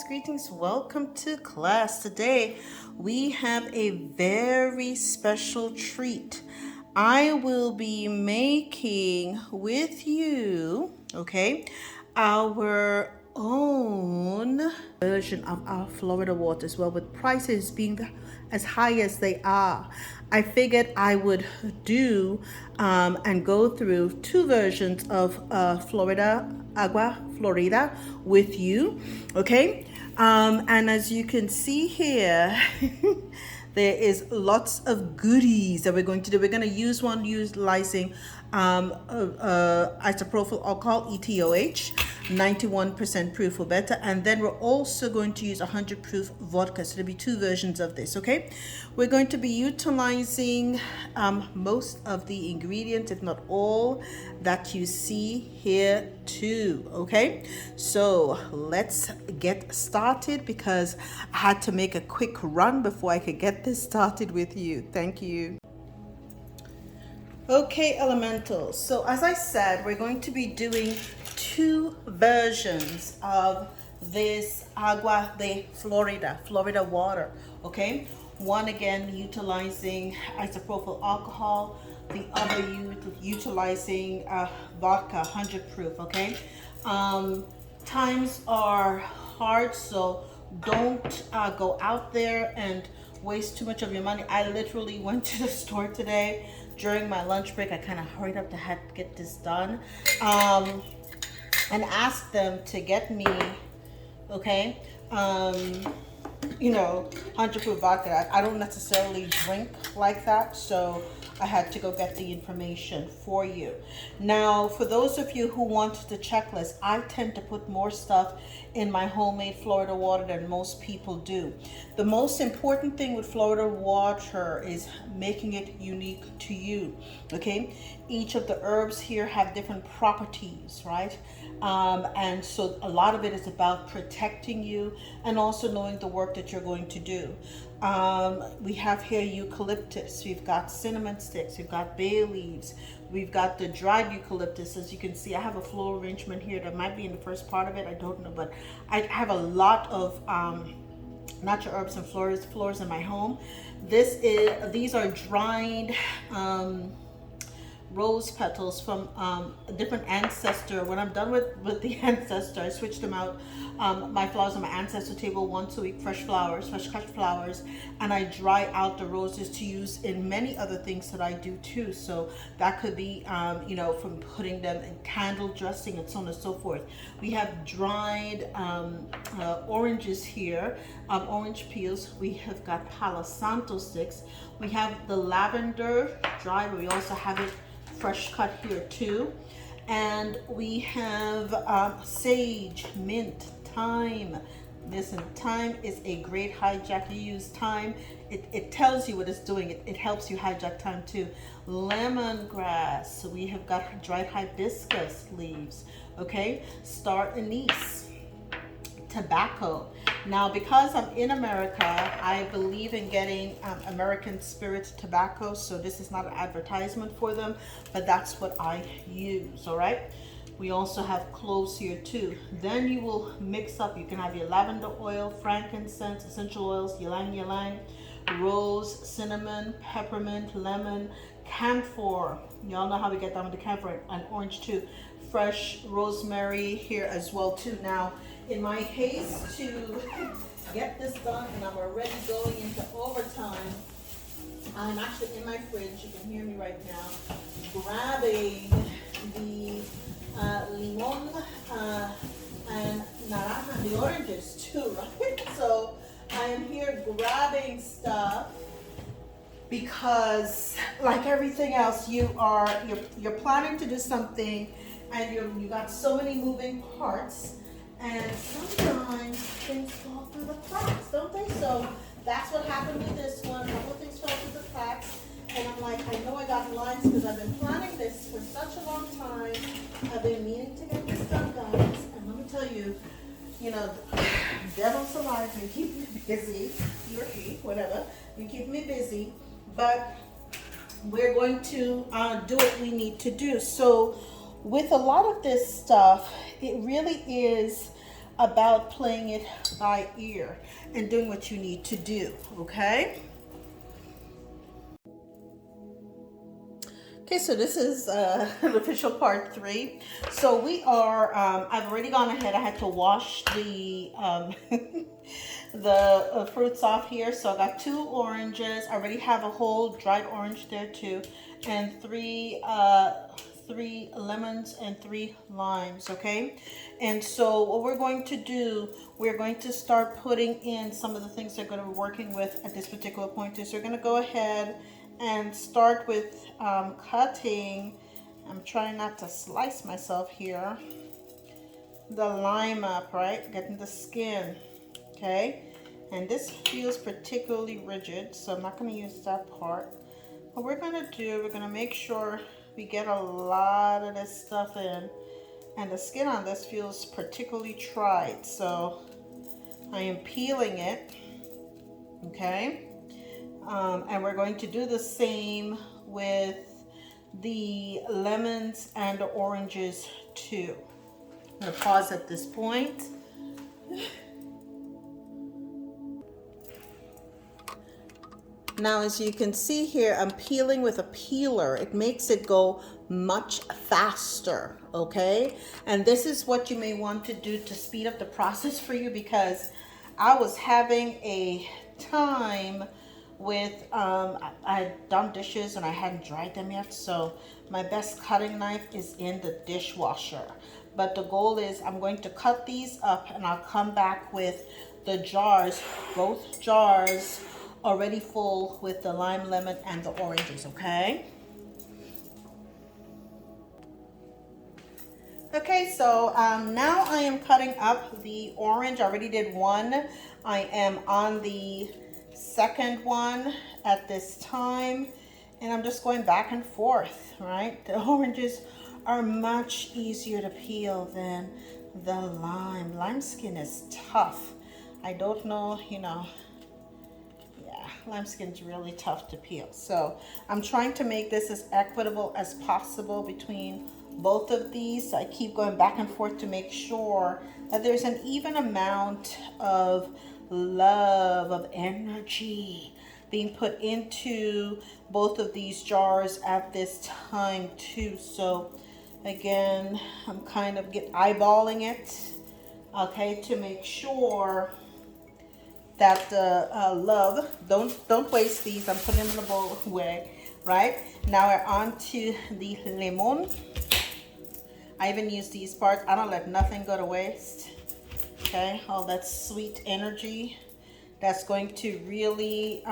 greetings. Welcome to class. Today we have a very special treat. I will be making with you, okay, our own version of our Florida waters. Well, with prices being as high as they are, I figured I would do and go through two versions of Florida Agua Florida with you, okay? And as you can see here, there is lots of goodies that we're going to do. We're going to use one utilizing isopropyl alcohol, ETOH, 91% proof or better. And then we're also going to use 100 proof vodka. So there'll be two versions of this, okay? We're going to be utilizing most of the ingredients, if not all, that you see here too, okay? So let's get started because I had to make a quick run before I could get this started with you. Thank you. Okay, elementals. So as I said, we're going to be doing two versions of this agua de Florida water, okay? One again utilizing isopropyl alcohol, the other utilizing vodka 100 proof, okay? Times are hard, so don't go out there and waste too much of your money. I literally went to the store today during my lunch break. I kind of hurried up to get this done and asked them to get me, okay, 100 proof vodka. I don't necessarily drink like that, so I had to go get the information for you. Now, for those of you who want the checklist, I tend to put more stuff in my homemade Florida water than most people do. The most important thing with Florida water is making it unique to you, okay? Each of the herbs here have different properties, right? And so a lot of it is about protecting you and also knowing the work that you're going to do. We have here eucalyptus, we've got cinnamon sticks, we've got bay leaves, we've got the dried eucalyptus. As you can see, I have a floral arrangement here that might be in the first part of it, I don't know, but I have a lot of natural herbs and flowers in my home. These are dried rose petals from a different ancestor. When I'm done with the ancestor, I switch them out. My flowers on my ancestor table once a week, fresh cut flowers, and I dry out the roses to use in many other things that I do too. So that could be, from putting them in candle dressing and so on and so forth. We have dried oranges here, orange peels. We have got Palo Santo sticks. We have the lavender dried, but we also have it fresh cut here too. And we have sage, mint, thyme. Listen, thyme is a great hijack. You use thyme, it tells you what it's doing. It helps you hijack thyme too. Lemongrass. So we have got dried hibiscus leaves, okay? Star anise. Tobacco. Now, because I'm in America, I believe in getting American Spirit tobacco, so this is not an advertisement for them, but that's what I use, all right? We also have cloves here too. Then you will mix up, you can have your lavender oil, frankincense, essential oils, ylang ylang, rose, cinnamon, peppermint, lemon, camphor. Y'all know how we get down with the camphor, and orange too. Fresh rosemary here as well too. Now, in my haste to get this done, and I'm already going into overtime, I'm actually in my fridge, you can hear me right now, grabbing the limon and naranja, the oranges too, right? So I am here grabbing stuff because, like everything else, you're planning to do something and you got so many moving parts, and sometimes things fall through the cracks, don't they? So that's what happened with this one. A couple of things fell through the cracks, and I'm like, I know I got lines because I've been planning this for such a long time. I've been meaning to get this done, guys. And let me tell you, devil's alive and keep me busy. He or she, whatever, you keep me busy. But we're going to do what we need to do. So with a lot of this stuff, it really is about playing it by ear and doing what you need to do, okay? Okay, so this is the official part 3. So we are, I've already gone ahead. I had to wash the the fruits off here. So I got 2 oranges. I already have a whole dried orange there too, and 3 lemons and 3 limes, okay? And so what we're going to do, we're going to start putting in some of the things they're going to be working with at this particular point. So we're going to go ahead and start with cutting. I'm trying not to slice myself here. The lime up, right? Getting the skin, okay? And this feels particularly rigid, so I'm not going to use that part. What we're going to do, we're going to make sure we get a lot of this stuff in. And the skin on this feels particularly tried, so I am peeling it, okay? And we're going to do the same with the lemons and the oranges too. I'm going to pause at this point. Now, as you can see here, I'm peeling with a peeler. It makes it go much faster, okay? And this is what you may want to do to speed up the process for you, because I was having a time with, I had done dishes and I hadn't dried them yet, so my best cutting knife is in the dishwasher. But the goal is I'm going to cut these up and I'll come back with the jars, both jars already full with the lime, lemon, and the oranges, okay? Okay, so now I am cutting up the orange. I already did one. I am on the second one at this time, and I'm just going back and forth, right? The oranges are much easier to peel than the lime. Lime skin is tough. I don't know, you know, yeah, lime skin's really tough to peel. So I'm trying to make this as equitable as possible between both of these. I keep going back and forth to make sure that there's an even amount of love, of energy being put into both of these jars at this time too. So again, I'm kind of eyeballing it, okay, to make sure that the love, don't waste these. I'm putting them in a bowl away, right? Now we're on to the lemon. I even use these parts. I don't let nothing go to waste. Okay, all that sweet energy that's going to really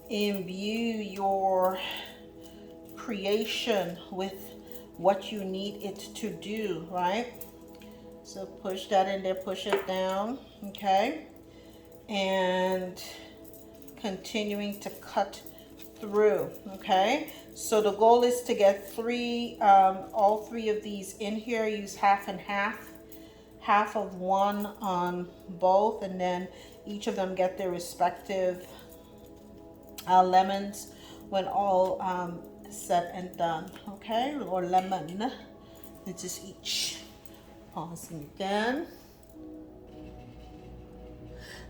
imbue your creation with what you need it to do, right? So push that in there, push it down, okay? And continuing to cut through, okay? So the goal is to get all 3 of these in here. Use half and half. Half of one on both, and then each of them get their respective lemons when all said and done, okay? Or lemon, it's just each. Pausing again.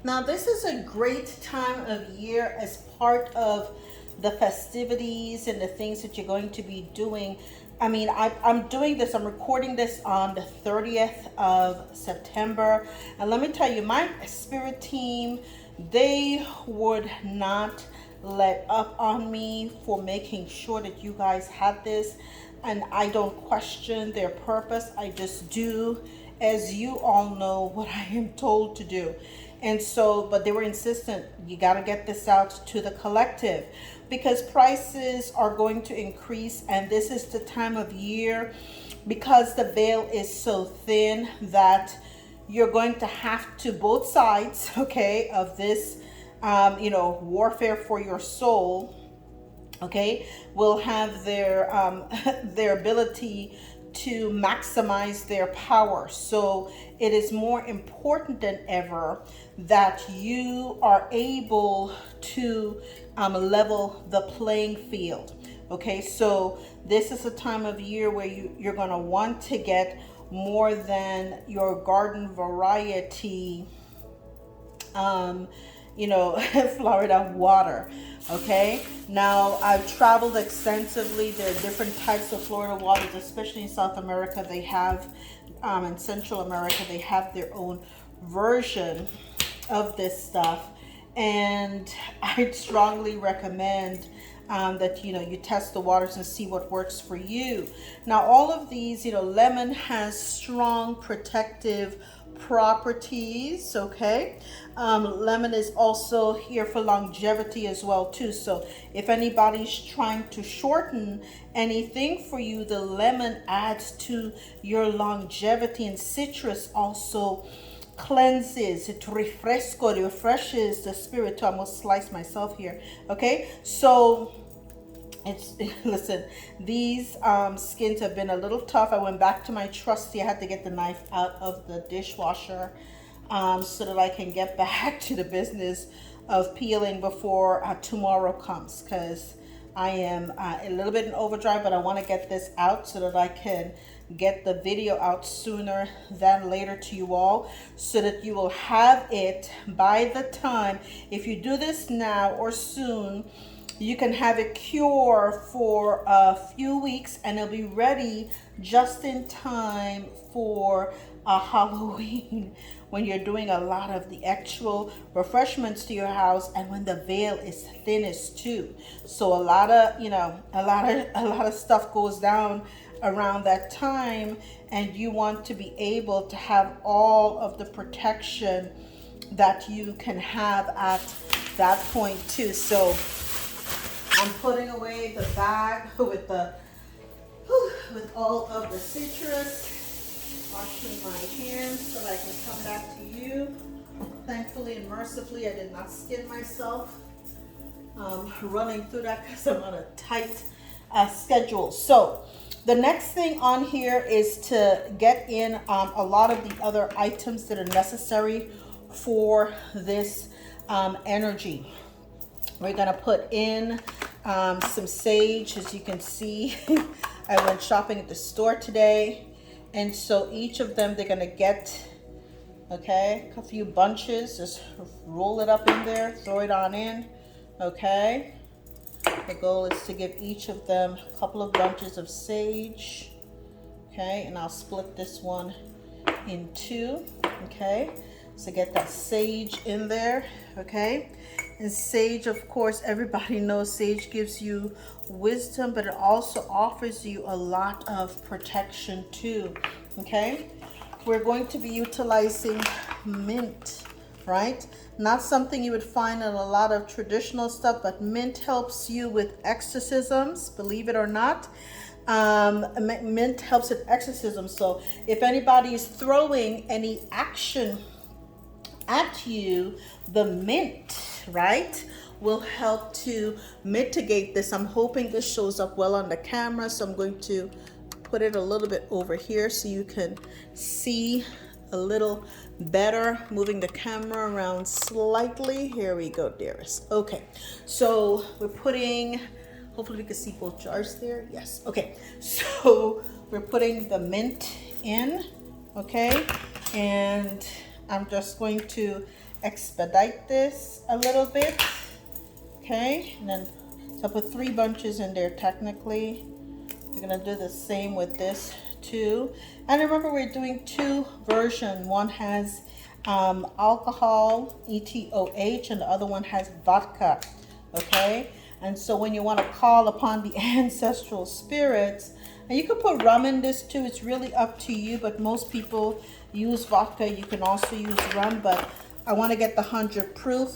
Now this is a great time of year as part of the festivities and the things that you're going to be doing. I mean, I'm doing this, I'm recording this on the 30th of September. And let me tell you, my spirit team, they would not let up on me for making sure that you guys had this. And I don't question their purpose. I just do, as you all know, what I am told to do. And so, but they were insistent, you got to get this out to the collective, because prices are going to increase, and this is the time of year, because the veil is so thin, that you're going to have to, both sides, okay, of this, you know, warfare for your soul, okay, will have their their ability to maximize their power. So it is more important than ever that you are able to level the playing field. Okay, so this is a time of year where you're going to want to get more than your garden variety, you know, Florida water. Okay, now I've traveled extensively. There are different types of Florida waters, especially in South America. They have, in Central America, they have their own version of this stuff. And I strongly recommend that you test the waters and see what works for you. Now, all of these, lemon has strong protective properties. Okay, lemon is also here for longevity as well too. So if anybody's trying to shorten anything for you, the lemon adds to your longevity. And citrus also cleanses, it refreshes the spirit too. I almost sliced myself here. Okay, so it's listen, these skins have been a little tough. I went back to my trusty, I had to get the knife out of the dishwasher so that I can get back to the business of peeling before tomorrow comes, because I am a little bit in overdrive, but I want to get this out so that I can get the video out sooner than later to you all, so that you will have it by the time, if you do this now or soon, you can have it cure for a few weeks and it'll be ready just in time for Halloween, when you're doing a lot of the actual refreshments to your house and when the veil is thinnest too. So a lot of stuff goes down around that time, and you want to be able to have all of the protection that you can have at that point too. So I'm putting away the bag with all of the citrus, washing my hands so that I can come back to you. Thankfully and mercifully, I did not skin myself running through that because I'm on a tight schedule. So the next thing on here is to get in a lot of the other items that are necessary for this energy. We're gonna put in some sage. As you can see, I went shopping at the store today, and so each of them they're gonna get, okay, a few bunches. Just roll it up in there, throw it on in. Okay, the goal is to give each of them a couple of bunches of sage. Okay, and I'll split this one in two. Okay, so get that sage in there. Okay, and sage, of course, everybody knows sage gives you wisdom, but it also offers you a lot of protection too. Okay, we're going to be utilizing mint, right? Not something you would find in a lot of traditional stuff, but mint helps you with exorcisms, believe it or not. Mint helps with exorcism. So if anybody is throwing any action at you, the mint, right, will help to mitigate this. I'm hoping this shows up well on the camera, so I'm going to put it a little bit over here so you can see a little better, moving the camera around slightly. Here we go, dearest. Okay, so we're putting, hopefully we can see both jars there. Yes. Okay, so we're putting the mint in. Okay, and I'm just going to expedite this a little bit. Okay, and then so I put 3 bunches in there technically. We're gonna do the same with this too. And remember, we're doing 2 versions. One has alcohol, ETOH, and the other one has vodka. Okay, and so when you want to call upon the ancestral spirits, and you can put rum in this too, it's really up to you, but most people use vodka. You can also use rum, but I want to get the 100 proof.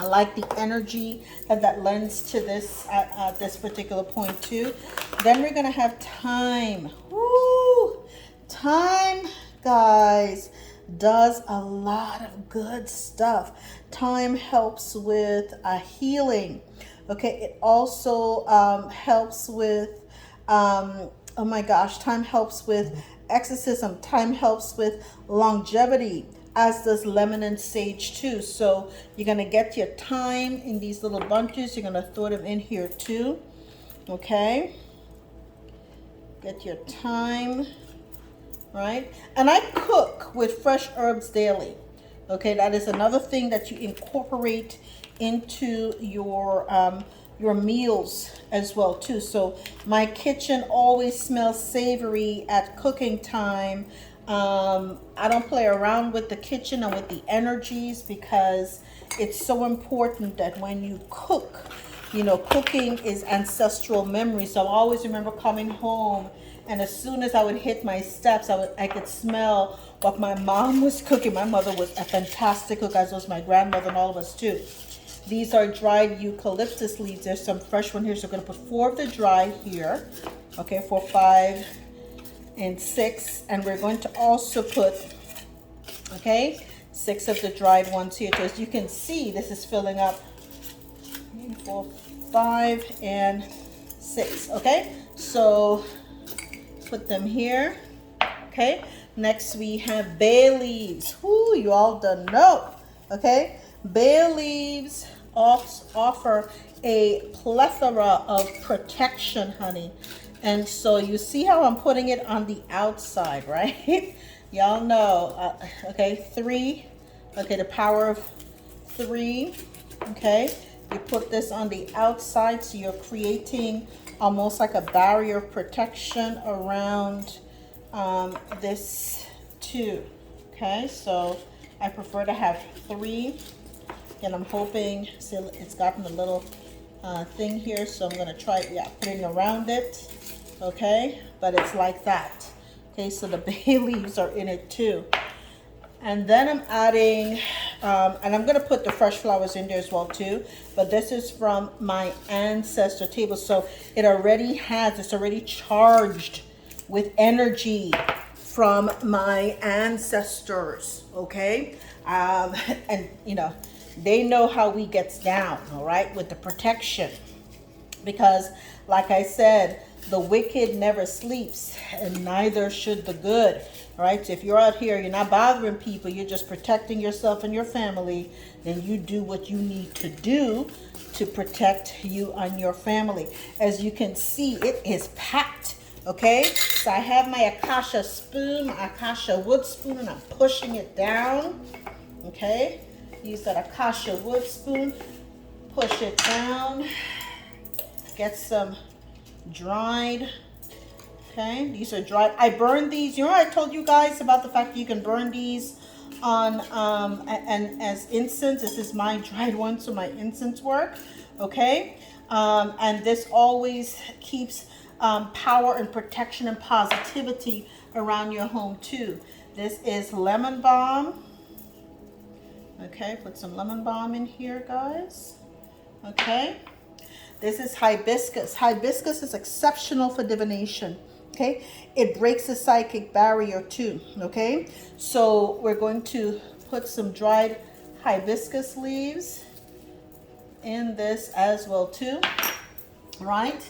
I like the energy that lends to this at this particular point too. Then we're gonna have thyme. Woo! Thyme, guys, does a lot of good stuff. Thyme helps with healing. Okay, it also helps with oh my gosh, thyme helps with exorcism. Thyme helps with longevity, as does lemon and sage too. So you're gonna get your thyme in these little bunches. You're gonna throw them in here too. Okay, get your thyme right? And I cook with fresh herbs daily. Okay, that is another thing that you incorporate into your meals as well too. So my kitchen always smells savory at cooking time. I don't play around with the kitchen and with the energies because it's so important that when you cook, you know, cooking is ancestral memory. So I always remember coming home, and as soon as I would hit my steps, I could smell what my mom was cooking. My mother was a fantastic cook, as was my grandmother and all of us too. These are dried eucalyptus leaves. There's some fresh one here, so we're gonna put 4 of the dry here. Okay, 4, 5, and 6, and we're going to also put, okay, 6 of the dried ones here. So as you can see, this is filling up 4, 5, and 6. Okay, so put them here. Okay, next we have bay leaves. Whoo, you all done know. Okay, bay leaves offer a plethora of protection, honey. And so you see how I'm putting it on the outside, right? Y'all know. Okay, 3. Okay, the power of 3. Okay, you put this on the outside, so you're creating almost like a barrier of protection around this too. Okay, so I prefer to have 3. And I'm hoping, see, it's gotten a little thing here, so I'm gonna try, putting around it. Okay, but it's like that. Okay, so the bay leaves are in it too. And then I'm adding, and I'm gonna put the fresh flowers in there as well too, but this is from my ancestor table. So it's already charged with energy from my ancestors, okay? And you know, they know how we gets down, all right, with the protection. Because like I said, the wicked never sleeps, and neither should the good. All right, so if you're out here, you're not bothering people, you're just protecting yourself and your family, then you do what you need to do to protect you and your family. As you can see, it is packed. Okay, so I have my acacia spoon, my acacia wood spoon, and I'm pushing it down. Okay, use that acacia wood spoon, push it down, get some dried. Okay, these are dried. I burned these. You know, I told you guys about the fact that you can burn these on and as incense. This is my dried one, so my incense work. Okay, and this always keeps power and protection and positivity around your home too. This is lemon balm. Okay, put some lemon balm in here, guys. Okay. This is hibiscus. Hibiscus is exceptional for divination. Okay, it breaks the psychic barrier too. Okay, so we're going to put some dried hibiscus leaves in this as well too. Right.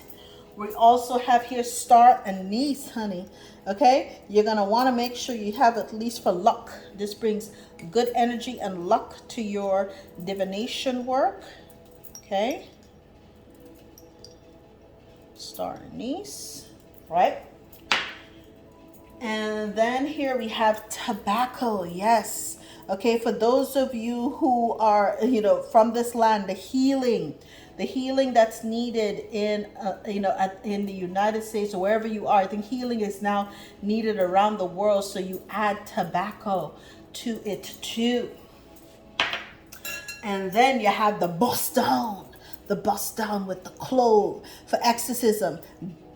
We also have here star anise, honey. Okay, you're gonna want to make sure you have at least for luck. This brings good energy and luck to your divination work. Okay. Star anise, right? And then here we have tobacco. Yes. Okay, for those of you who are, you know, from this land, the healing that's needed in, you know, in the United States or wherever you are, I think healing is now needed around the world. So you add tobacco to it too. And then you have the bust down with the clove for exorcism,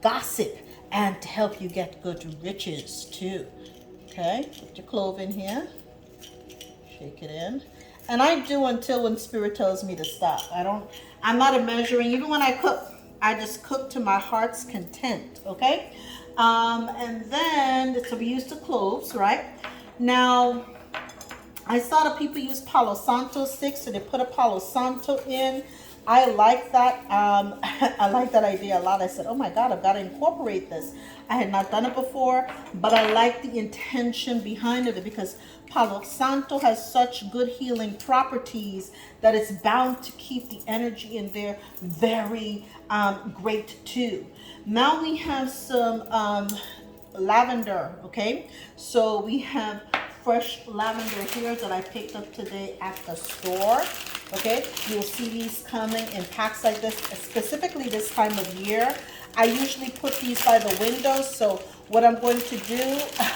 gossip, and to help you get good riches too. Okay, put your clove in here, shake it in. And I do until when spirit tells me to stop. I'm not a measuring, even when I cook, I just cook to my heart's content, okay? And then, so we use the cloves, right? Now, I saw that people use Palo Santo sticks, so they put a Palo Santo in. I like that. I like that idea a lot. I said, oh my God, I've got to incorporate this. I had not done it before, but I like the intention behind it because Palo Santo has such good healing properties that it's bound to keep the energy in there very great too. Now we have some lavender. Okay, so we have fresh lavender here that I picked up today at the store. Okay, you'll see these coming in packs like this, specifically this time of year. I usually put these by the windows, so what I'm going to do,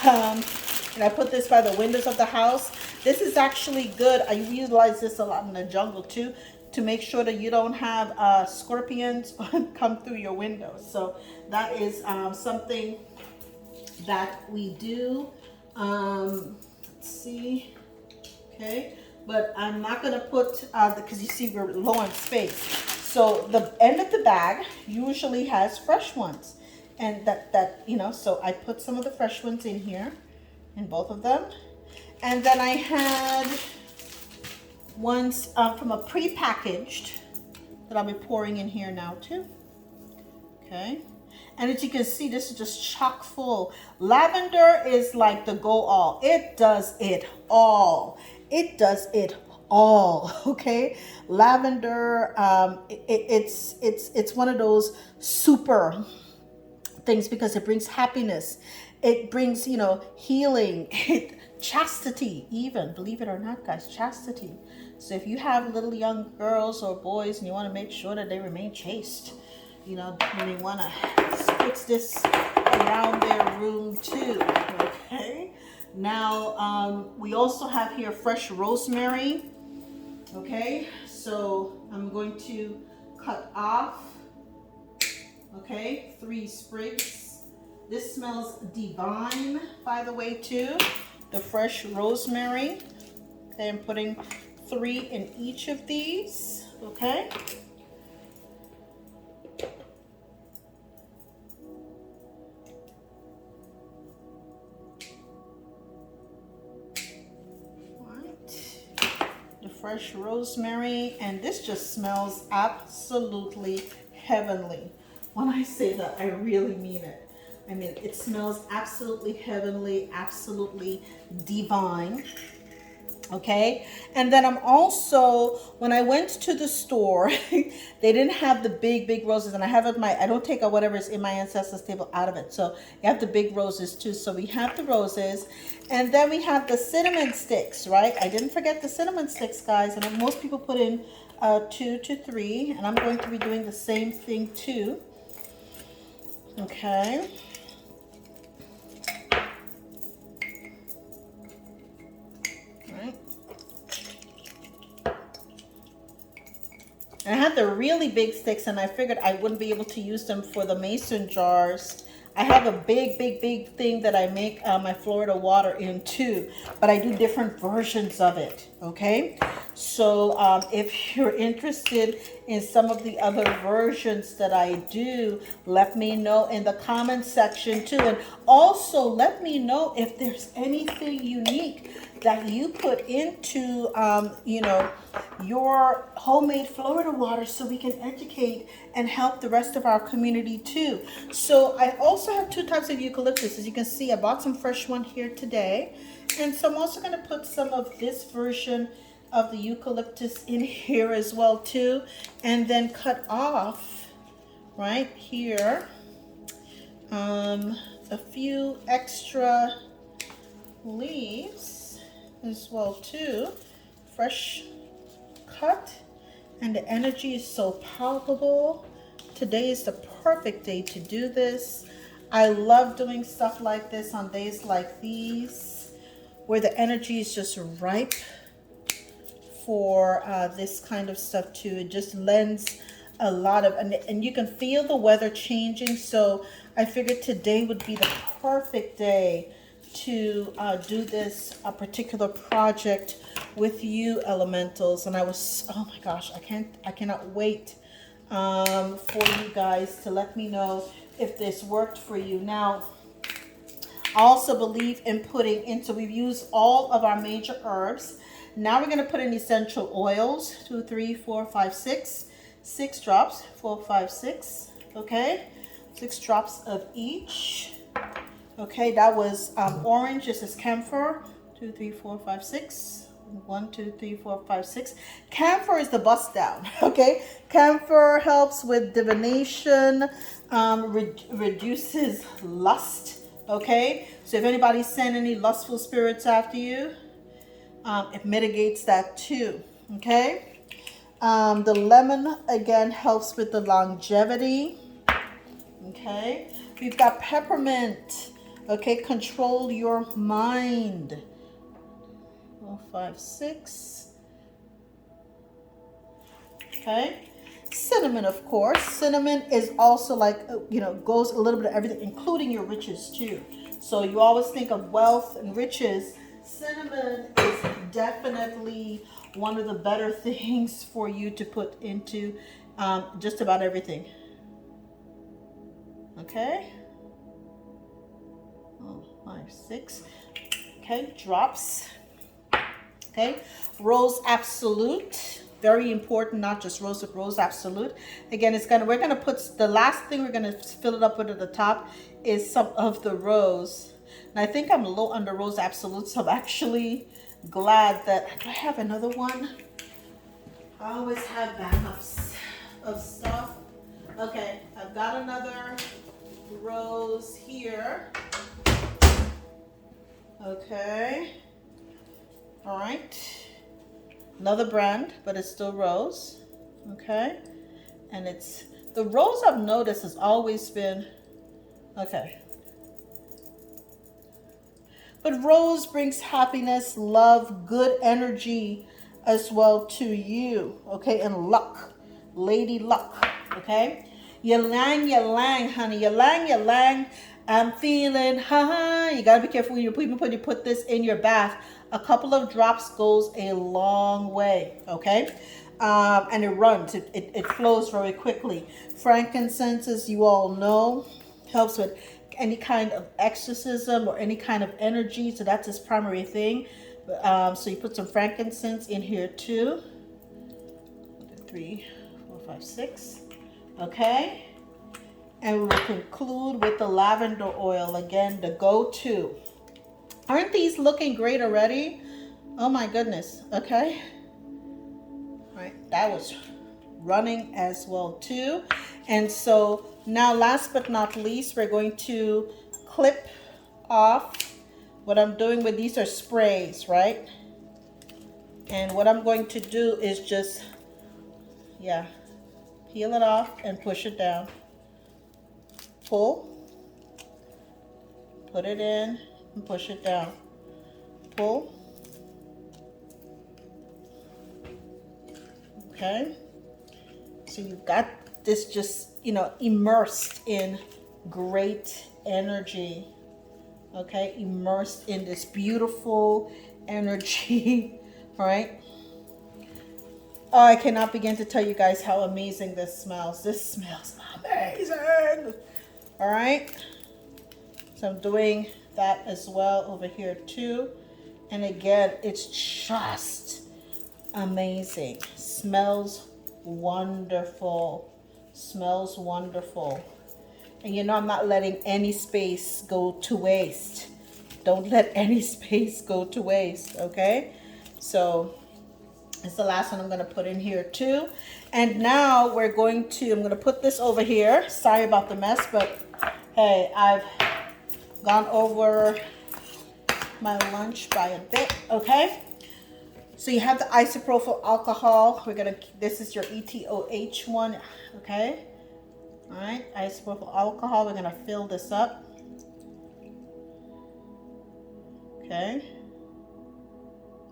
and I put this by the windows of the house. This is actually good. I utilize this a lot in the jungle too, to make sure that you don't have scorpions come through your windows. So that is something that we do. Let's see. Okay, but I'm not gonna put because you see we're low on space. So the end of the bag usually has fresh ones, and that you know. So I put some of the fresh ones in here, in both of them, and then I had ones from a pre-packaged that I'll be pouring in here now too. Okay, and as you can see, this is just chock full. Lavender is like the go all. It does it all. It does it all. Okay, lavender. It's one of those super things because it brings happiness. It brings, you know, healing. Chastity, even, believe it or not, guys, chastity. So if you have little young girls or boys and you want to make sure that they remain chaste, you know, you may want to fix this around their room too. Okay, now we also have here fresh rosemary. Okay, so I'm going to cut off, okay, 3 sprigs. This smells divine, by the way, too, the fresh rosemary. Okay, I'm putting 3 in each of these. Okay, fresh rosemary, and this just smells absolutely heavenly. When I say that, I really mean it. I mean, it smells absolutely heavenly, absolutely divine. Okay, and then I'm also, when I went to the store, they didn't have the big roses, and I have I don't take out whatever's in my ancestors table out of it, so you have the big roses too. So we have the roses, and then we have the cinnamon sticks, right? I didn't forget the cinnamon sticks, guys, and most people put in 2 to 3, and I'm going to be doing the same thing too. Okay. And I had the really big sticks, and I figured I wouldn't be able to use them for the mason jars. I have a big thing that I make my Florida water in too, but I do different versions of it, okay? So if you're interested in some of the other versions that I do, let me know in the comment section too. And also let me know if there's anything unique that you put into, you know, your homemade Florida water, so we can educate and help the rest of our community too. So I also have 2 types of eucalyptus. As you can see, I bought some fresh one here today. And so I'm also going to put some of this version of the eucalyptus in here as well too. And then cut off right here a few extra leaves as well too. Fresh cut, and the energy is so palpable. Today is the perfect day to do this. I love doing stuff like this on days like these, where the energy is just ripe for this kind of stuff too. It just lends a lot of, and you can feel the weather changing, so I figured today would be the perfect day to do this particular project with you elementals. And I was, oh my gosh, I cannot wait for you guys to let me know if this worked for you. Now, I also believe in putting in, so we've used all of our major herbs. Now we're going to put in essential oils, 2, 3, 4, 5, 6 drops, 4, 5, 6, okay, 6 drops of each. Okay, that was orange. This is camphor. 2, 3, 4, 5, 6. 1, 2, 3, 4, 5, 6. Camphor is the bust down. Okay, camphor helps with divination, reduces lust Okay, so if anybody send any lustful spirits after you, it mitigates that too. Okay, the lemon again helps with the longevity. Okay, we've got peppermint. Okay, control your mind. 5, 6. Okay, cinnamon, of course. Cinnamon is also like, goes a little bit of everything, including your riches too. So you always think of wealth and riches. Cinnamon is definitely one of the better things for you to put into just about everything. Okay. 5, 6. Okay, drops. Okay, rose absolute, very important, not just rose, but rose absolute. Again, we're gonna put the last thing we're gonna fill it up with at the top is some of the rose. And I think I'm low on the rose absolute, so I'm actually glad that I have another one. I always have backups of stuff. Okay, I've got another rose here. Okay. All right. Another brand, but it's still rose. Okay. And it's the rose I've noticed has always been okay. But rose brings happiness, love, good energy as well to you. Okay, and luck. Lady luck. Okay. Ylang, honey. Ylang. I'm feeling high. You gotta be careful when you put this in your bath. A couple of drops goes a long way, okay? And it runs, it flows very quickly. Frankincense, as you all know, helps with any kind of exorcism or any kind of energy. So that's its primary thing. So you put some frankincense in here too. 3, 4, 5, 6. Okay. And we will conclude with the lavender oil. Again, the go-to. Aren't these looking great already? Oh my goodness. Okay. All right. That was running as well too. And so now last but not least, we're going to clip off. What I'm doing with these are sprays, right? And what I'm going to do is just, peel it off and push it down. Pull, put it in, and push it down. Pull. Okay. So you've got this just, immersed in great energy. Okay, immersed in this beautiful energy, all right? Oh, I cannot begin to tell you guys how amazing this smells. This smells amazing. All right, so I'm doing that as well over here too. And again, it's just amazing. Smells wonderful. Smells wonderful. And I'm not letting any space go to waste. Don't let any space go to waste, okay? So it's the last one I'm going to put in here too. And now I'm going to put this over here. Sorry about the mess, but hey, I've gone over my lunch by a bit, okay? So you have the isopropyl alcohol. This is your ETOH one, okay? All right, isopropyl alcohol. We're gonna fill this up, okay?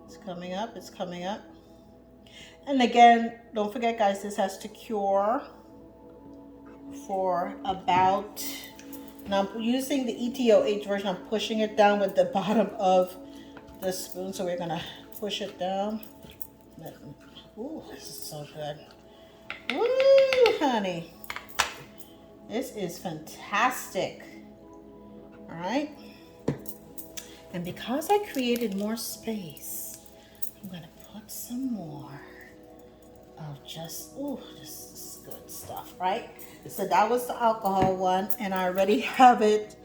It's coming up, it's coming up. And again, don't forget guys, this has to cure for about, now I'm using the ETOH version. I'm pushing it down with the bottom of the spoon. So we're gonna push it down. Ooh, this is so good. Ooh, honey. This is fantastic. All right. And because I created more space, I'm gonna put some more of just, this is good stuff, right? So that was the alcohol one, and I already have it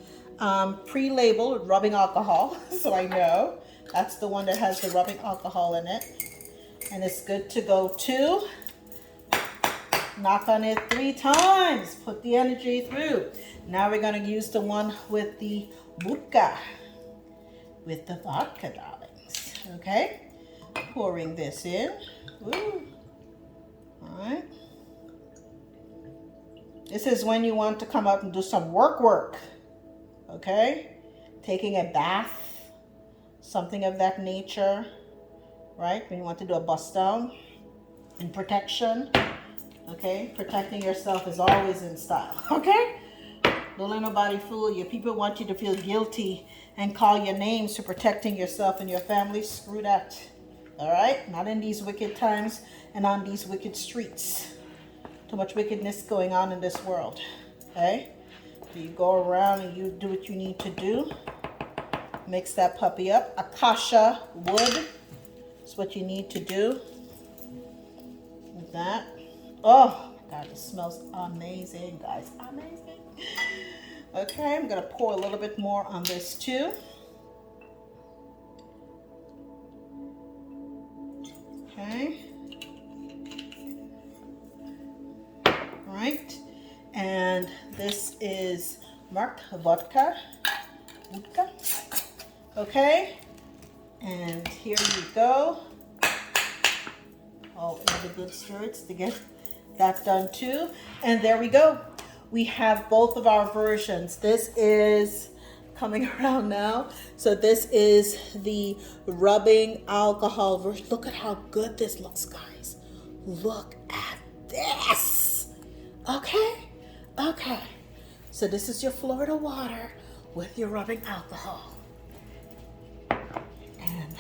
pre-labeled with rubbing alcohol, so I know that's the one that has the rubbing alcohol in it, and it's good to go too. Knock on it 3 times, put the energy through. Now we're going to use the one with the vodka with the vodka, darlings. Okay, pouring this in. Ooh. All right. This is when you want to come out and do some work. Okay, taking a bath, something of that nature, right? When you want to do a bust down in protection. Okay, protecting yourself is always in style. Okay, don't let nobody fool you. People want you to feel guilty and call your names for protecting yourself and your family. Screw that. All right, not in these wicked times and on these wicked streets. Too much wickedness going on in this world. Okay, so you go around and you do what you need to do. Mix that puppy up. Acacia wood is what you need to do with that. Oh my God, it smells amazing, guys. Amazing. Okay, I'm gonna pour a little bit more on this too. Okay. All right. And this is marked vodka. Okay. And here you go. All in the good spirits to get that done too. And there we go. We have both of our versions. This is coming around now. So this is the rubbing alcohol version. Look at how good this looks, guys. Look at this. Okay. Okay. So this is your Florida water with your rubbing alcohol. And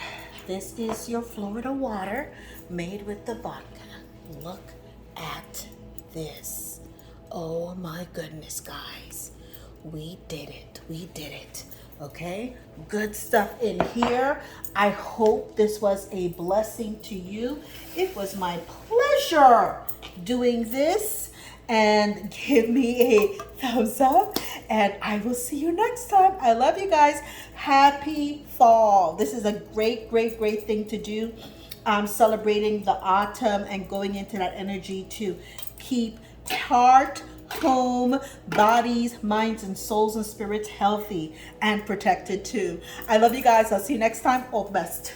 this is your Florida water made with the vodka. Look at this. Oh my goodness, guys. We did it. We did it. Okay, good stuff in here. I hope this was a blessing to you. It was my pleasure doing this, and give me a thumbs up, and I will see you next time. I love you guys. Happy fall. This is a great thing to do. Celebrating the autumn and going into that energy to keep heart, home, bodies, minds, and souls and spirits healthy and protected too. I love you guys. I'll see you next time. All the best.